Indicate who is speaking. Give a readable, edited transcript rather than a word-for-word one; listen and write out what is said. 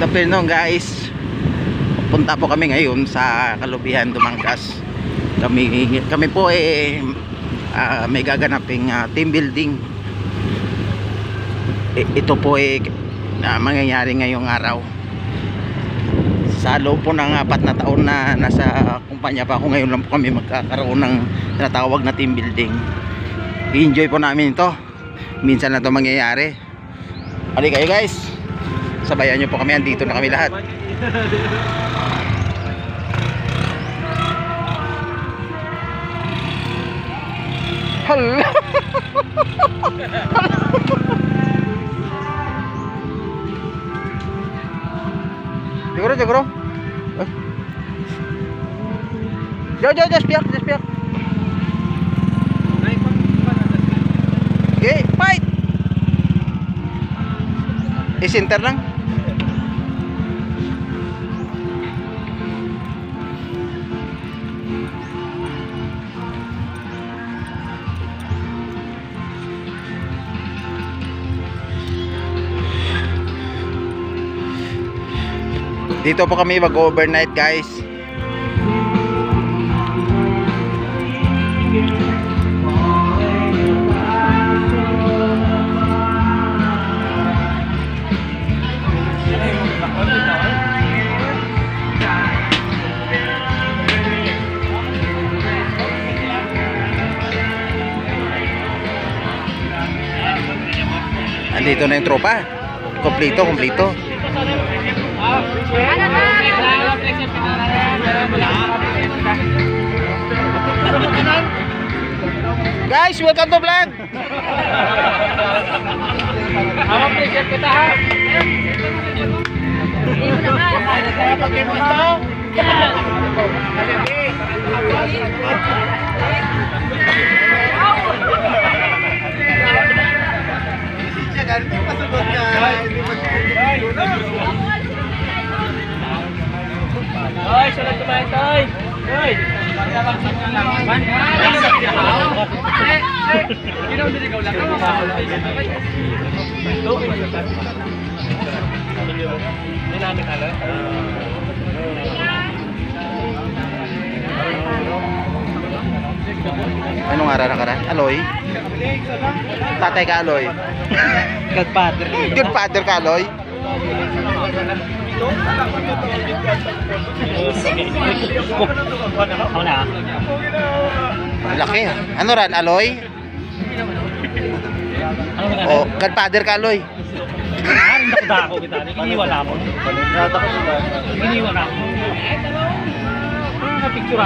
Speaker 1: Good afternoon guys. Punta po kami ngayon sa Kalubihan, Dumangas. Kami po may gaganaping team building. Ito po mangyayari ngayong araw. Sa loob po ng 4 na taon na nasa kumpanya pa ako, ngayon lang po kami magkakaroon ng tinatawag na team building. I-enjoy po namin ito. Minsan na ito mangyayari. Ali kayo guys, sabayan nyo po kami, andito na kami lahat. Hala. Siguro. Just piak. Okay, fight. I-center lang. Dito po kami mag-overnight guys. Andito na yung tropa. Kompleto. Guys, welcome to vlog.
Speaker 2: Appreciate kita ha. Hoy, sulat kumain toy. Hoy.
Speaker 1: Anong araw-araw? Aloy? Tatay ka, Aloy? Godfather ka, Aloy? Laki. Ano ran, Aloy? Oh, godfather ka, Aloy?
Speaker 2: Ako kita. Iniwan ako. Iniwan ako. Picture